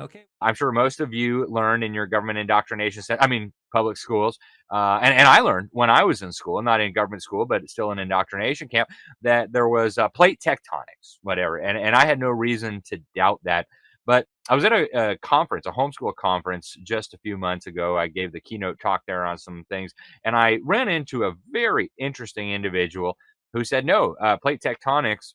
Okay. I'm sure most of you learned in your government indoctrination public schools, and I learned when I was in school, not in government school, but still in indoctrination camp, that there was plate tectonics, whatever. And I had no reason to doubt that. But I was at a conference, a homeschool conference, just a few months ago. I gave the keynote talk there on some things, and I ran into a very interesting individual who said, no, plate tectonics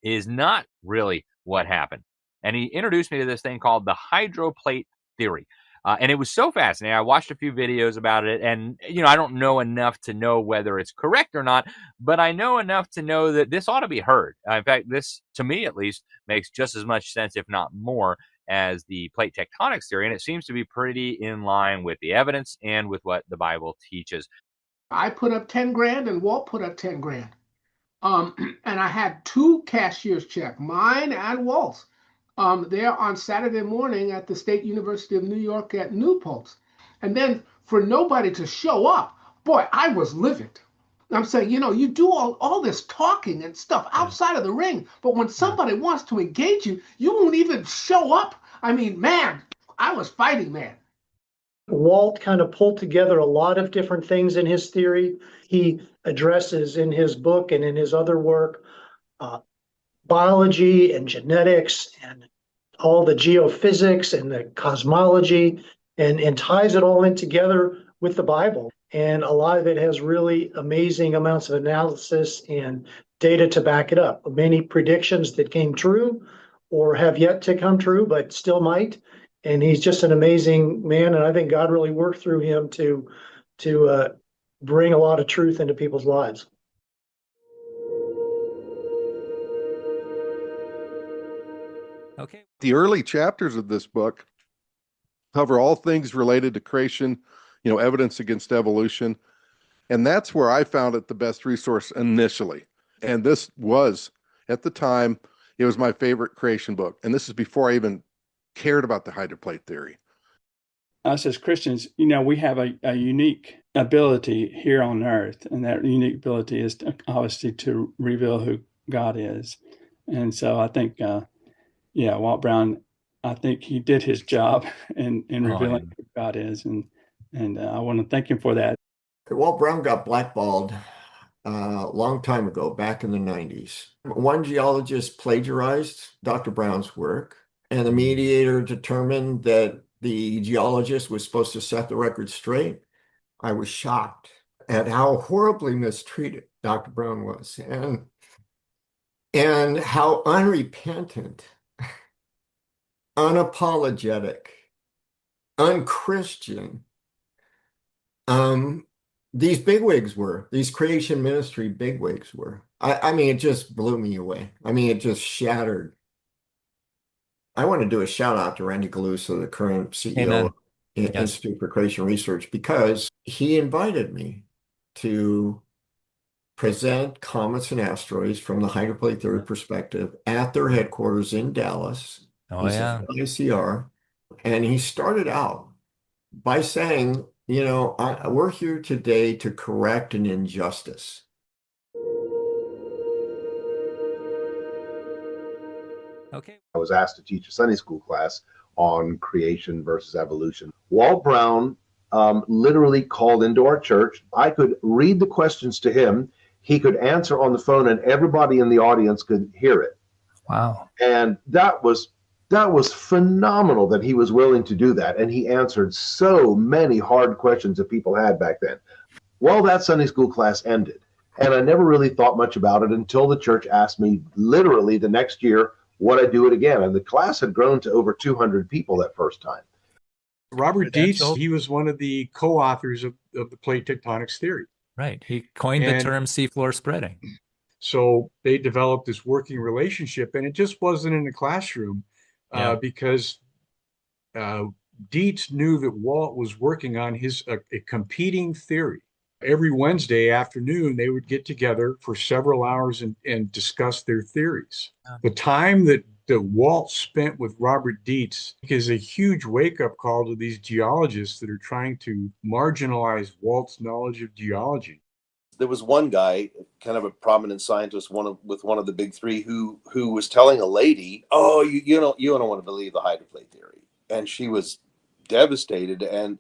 is not really what happened. And he introduced me to this thing called the hydroplate theory. And it was so fascinating. I watched a few videos about it, and I don't know enough to know whether it's correct or not, but I know enough to know that this ought to be heard. In fact, this, to me at least, makes just as much sense, if not more, as the plate tectonics theory, and it seems to be pretty in line with the evidence and with what the Bible teaches. I put up 10 grand and Walt put up 10 grand. And I had two cashier's check, mine and Walt's, there on Saturday morning at the State University of New York at Newport. And then for nobody to show up, boy, I was livid. I'm saying, you do all this talking and stuff outside of the ring, but when somebody wants to engage you, you won't even show up. I mean, man, I was fighting, man. Walt kind of pulled together a lot of different things in his theory. He addresses in his book and in his other work biology and genetics and all the geophysics and the cosmology and ties it all in together with the Bible. And a lot of it has really amazing amounts of analysis and data to back it up. Many predictions that came true or have yet to come true, but still might. And he's just an amazing man, and I think God really worked through him to bring a lot of truth into people's lives. Okay. The early chapters of this book cover all things related to creation, evidence against evolution, and that's where I found it the best resource initially. And this was, at the time, it was my favorite creation book, and this is before I even cared about the hydroplate theory. Us as Christians, we have a unique ability here on earth, and that unique ability is obviously to reveal who God is. And so I think, Walt Brown, I think he did his job in revealing who God is, and I want to thank him for that. Walt Brown got blackballed a long time ago, back in the 90s. One geologist plagiarized Dr. Brown's work, and the mediator determined that the geologist was supposed to set the record straight. I was shocked at how horribly mistreated Dr. Brown was, and how unrepentant, unapologetic, unchristian these bigwigs were, these creation ministry bigwigs were. I mean, it just blew me away. I mean, it just shattered. I want to do a shout out to Randy Galuso, the current CEO of Institute for Creation Research, because he invited me to present comets and asteroids from the hydroplate theory perspective at their headquarters in Dallas. ICR. And he started out by saying, we're here today to correct an injustice. Okay. I was asked to teach a Sunday school class on creation versus evolution. Walt Brown literally called into our church. I could read the questions to him. He could answer on the phone, and everybody in the audience could hear it. Wow. And that was phenomenal that he was willing to do that. And he answered so many hard questions that people had back then. Well, that Sunday school class ended, and I never really thought much about it until the church asked me literally the next year, would I do it again? And the class had grown to over 200 people that first time. Robert Dietz, he was one of the co-authors of the plate tectonics theory. Right. He coined the term seafloor spreading. So they developed this working relationship, and it just wasn't in the classroom because Dietz knew that Walt was working on a competing theory. Every Wednesday afternoon, they would get together for several hours and discuss their theories. The time that Walt spent with Robert Dietz is a huge wake-up call to these geologists that are trying to marginalize Walt's knowledge of geology. There was one guy, kind of a prominent scientist, with one of the big three, who was telling a lady, "Oh, you don't want to believe the hydroplate theory," and she was devastated. And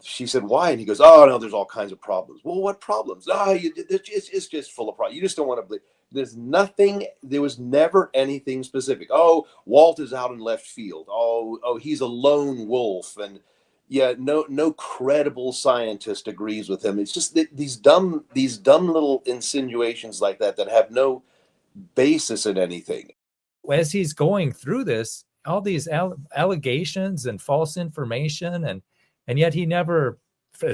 she said, "Why?" And he goes, "Oh no, there's all kinds of problems." Well, what problems? It's just full of problems. You just don't want to believe. There's nothing. There was never anything specific. Oh, Walt is out in left field. Oh, he's a lone wolf, and yeah, no credible scientist agrees with him. It's just these dumb little insinuations like that have no basis in anything. As he's going through this, all these allegations and false information, and yet he never,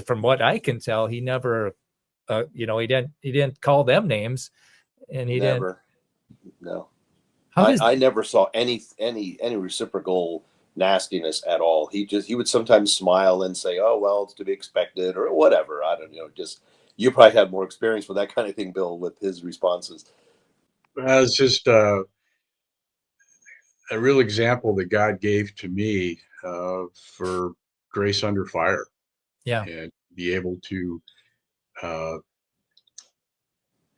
from what I can tell, he never, he didn't call them names, and he never. didn't. No, How I never saw any reciprocal nastiness at all. He would sometimes smile and say, "Oh well, it's to be expected," or whatever. I don't know. Just you probably had more experience with that kind of thing, Bill, with his responses. It's just a real example that God gave to me for grace under fire. Yeah, and be able to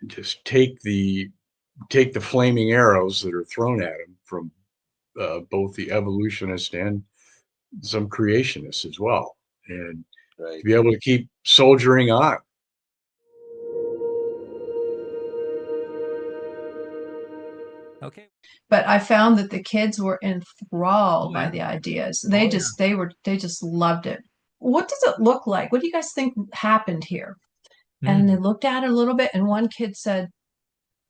just take the flaming arrows that are thrown at him from both the evolutionists and some creationists as well, and to be able to keep soldiering on. Okay. But I found that the kids were enthralled by the ideas. They just loved it. What does it look like? What do you guys think happened here? And they looked at it a little bit, and one kid said,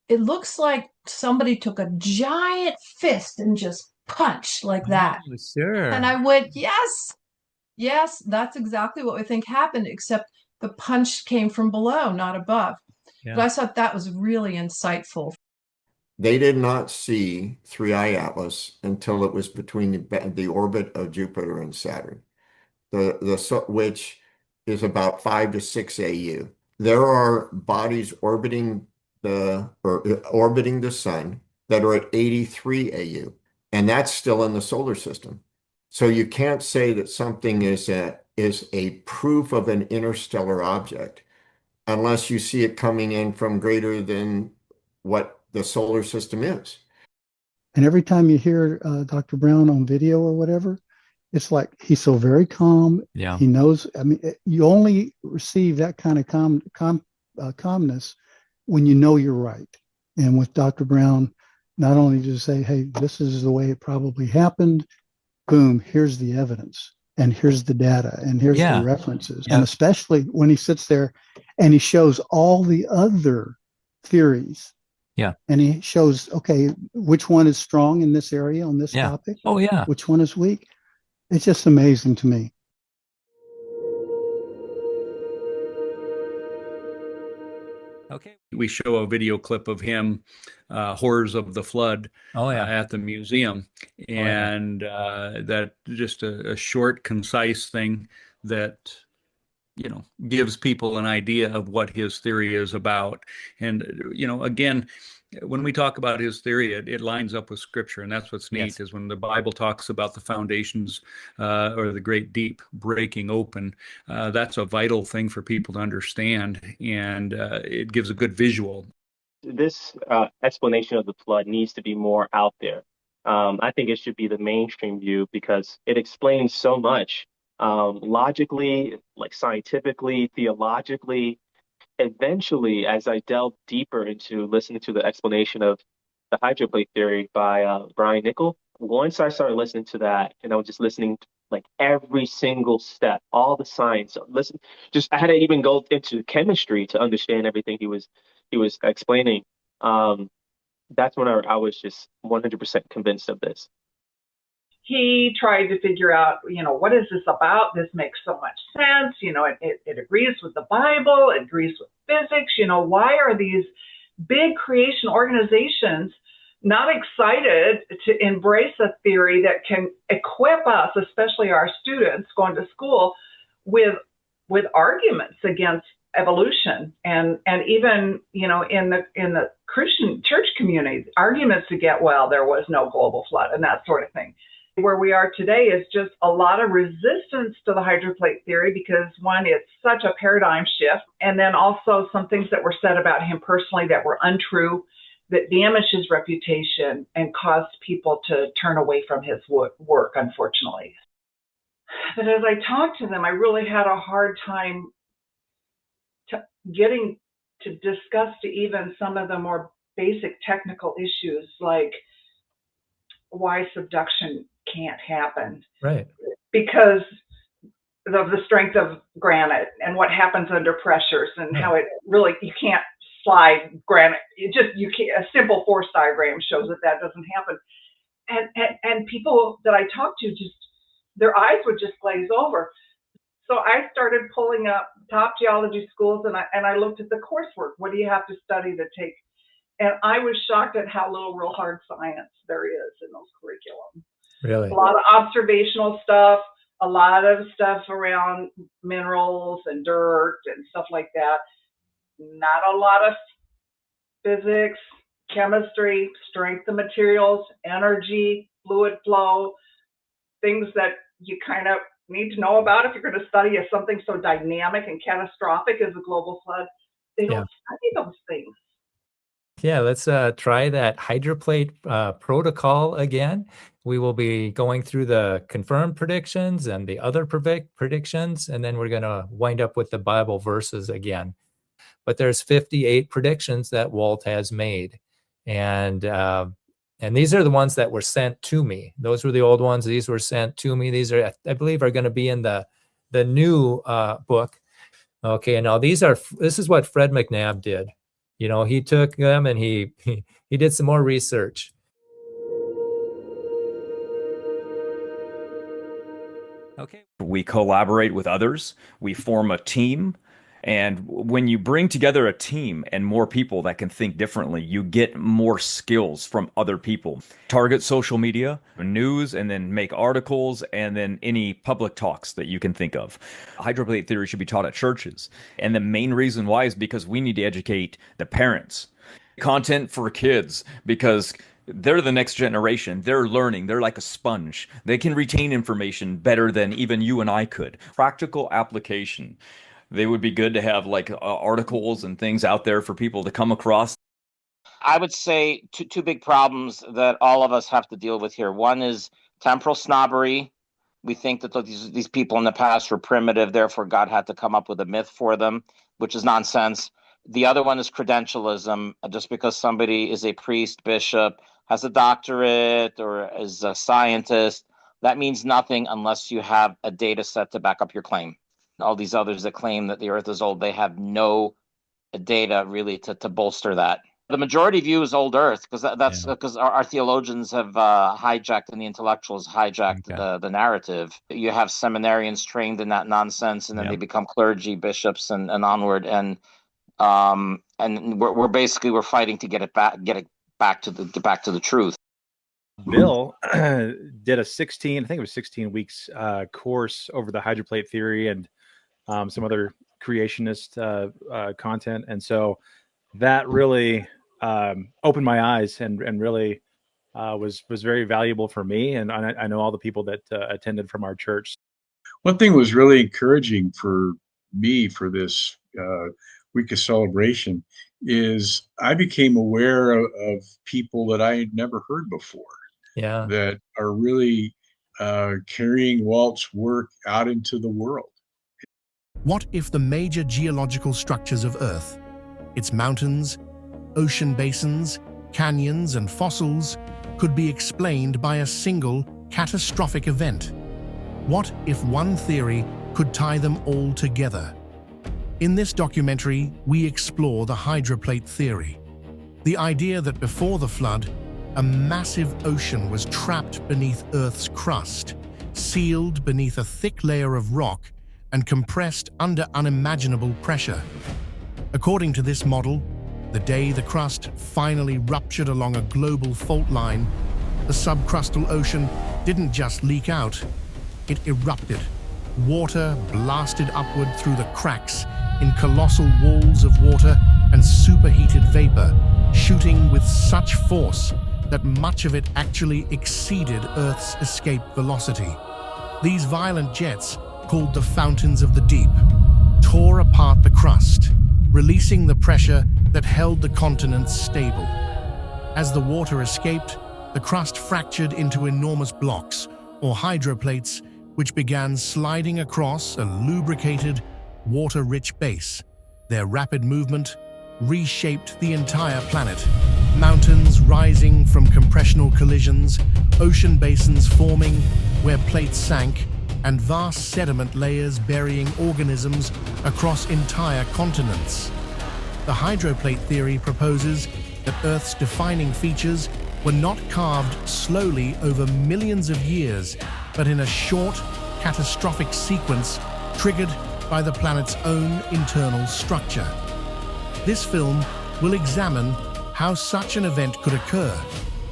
"It looks like somebody took a giant fist and just punched like that." Oh, sure. And I went, yes, that's exactly what we think happened, except the punch came from below, not above. Yeah. But I thought that was really insightful. They did not see 3I Atlas until it was between the orbit of Jupiter and Saturn, which is about 5 to 6 AU. There are bodies orbiting the sun that are at 83 AU, and that's still in the solar system. So you can't say that something is a proof of an interstellar object unless you see it coming in from greater than what the solar system is. And every time you hear Dr. Brown on video or whatever, it's like he's so very calm. Yeah. He knows. I mean, you only receive that kind of calmness when you know you're right. And with Dr. Brown, not only does he say, "Hey, this is the way it probably happened," boom, here's the evidence, and here's the data, and here's the references. And especially when he sits there and he shows all the other theories. Yeah. And he shows, okay, which one is strong in this area on this topic? Oh, yeah. Which one is weak? It's just amazing to me. Okay. We show a video clip of him, Horrors of the Flood, at the museum. And that just a short, concise thing that, gives people an idea of what his theory is about. And, again, when we talk about his theory, it lines up with Scripture. And that's what's neat is when the Bible talks about the foundations or the great deep breaking open, that's a vital thing for people to understand. And it gives a good visual. This explanation of the flood needs to be more out there. I think it should be the mainstream view because it explains so much logically, like scientifically, theologically. Eventually, as I delved deeper into listening to the explanation of the hydroplate theory by Brian Nichol, once I started listening to that, and I was just listening to like every single step, all the science, I had to even go into chemistry to understand everything he was explaining. That's when I was just 100% convinced of this. He tried to figure out, what is this about? This makes so much sense. It agrees with the Bible, it agrees with physics. Why are these big creation organizations not excited to embrace a theory that can equip us, especially our students going to school, with arguments against evolution and even, in the Christian church community, arguments to get, well, there was no global flood and that sort of thing. Where we are today is just a lot of resistance to the hydroplate theory because, one, it's such a paradigm shift, and then also some things that were said about him personally that were untrue, that damaged his reputation and caused people to turn away from his work, unfortunately. But as I talked to them, I really had a hard time getting to discuss to even some of the more basic technical issues, like why subduction can't happen. Right. Because of the strength of granite and what happens under pressures and how it really, you can't slide granite. You can't, a simple force diagram shows that doesn't happen. And people that I talked to, just their eyes would just glaze over. So I started pulling up top geology schools and I looked at the coursework. What do you have to study to take? And I was shocked at how little real hard science there is in those curriculum. Really? A lot of observational stuff, a lot of stuff around minerals and dirt and stuff like that. Not a lot of physics, chemistry, strength of materials, energy, fluid flow, things that you kind of need to know about if you're going to study something so dynamic and catastrophic as a global flood. They don't study those things. Yeah, let's try that hydroplate protocol again. We will be going through the confirmed predictions and the other predictions, and then we're going to wind up with the Bible verses again. But there's 58 predictions that Walt has made, and these are the ones that were sent to me. Those were the old ones. These were sent to me. These are, I believe, are going to be in the new book. Okay, and now this is what Fred McNabb did. You know, he took them and he did some more research. Okay. We collaborate with others. We form a team. And when you bring together a team and more people that can think differently, you get more skills from other people. Target social media, news, and then make articles, and then any public talks that you can think of. Hydroplate theory should be taught at churches. And the main reason why is because we need to educate the parents. Content for kids, because they're the next generation. They're learning. They're like a sponge. They can retain information better than even you and I could. Practical application. They would be good to have like articles and things out there for people to come across. I would say two big problems that all of us have to deal with here. One is temporal snobbery. We think that these people in the past were primitive, therefore God had to come up with a myth for them, which is nonsense. The other one is credentialism. Just because somebody is a priest, bishop, has a doctorate, or is a scientist, that means nothing unless you have a data set to back up your claim. All these others that claim that the earth is old, they have no data really to bolster that. The majority view is old earth because because our theologians have hijacked, and the intellectuals hijacked the narrative. You have seminarians trained in that nonsense, and then they become clergy, bishops, and onward. And we're fighting to get it back to the truth. Bill did a 16 weeks course over the hydroplate theory and some other creationist content. And so that really opened my eyes and really was very valuable for me. And I know all the people that attended from our church. One thing was really encouraging for me for this week of celebration is I became aware of people that I had never heard before. Yeah. That are really carrying Walt's work out into the world. What if the major geological structures of Earth, its mountains, ocean basins, canyons, and fossils, could be explained by a single catastrophic event? What if one theory could tie them all together? In this documentary, we explore the hydroplate theory, the idea that before the flood, a massive ocean was trapped beneath Earth's crust, sealed beneath a thick layer of rock, and compressed under unimaginable pressure. According to this model, the day the crust finally ruptured along a global fault line, the subcrustal ocean didn't just leak out, it erupted. Water blasted upward through the cracks in colossal walls of water and superheated vapor, shooting with such force that much of it actually exceeded Earth's escape velocity. These violent jets, called the fountains of the deep, tore apart the crust, releasing the pressure that held the continents stable. As the water escaped, the crust fractured into enormous blocks, or hydroplates, which began sliding across a lubricated, water-rich base. Their rapid movement reshaped the entire planet. Mountains rising from compressional collisions, ocean basins forming where plates sank, and vast sediment layers burying organisms across entire continents. The hydroplate theory proposes that Earth's defining features were not carved slowly over millions of years, but in a short, catastrophic sequence triggered by the planet's own internal structure. This film will examine how such an event could occur,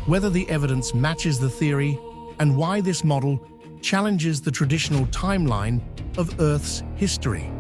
whether the evidence matches the theory, and why this model challenges the traditional timeline of Earth's history.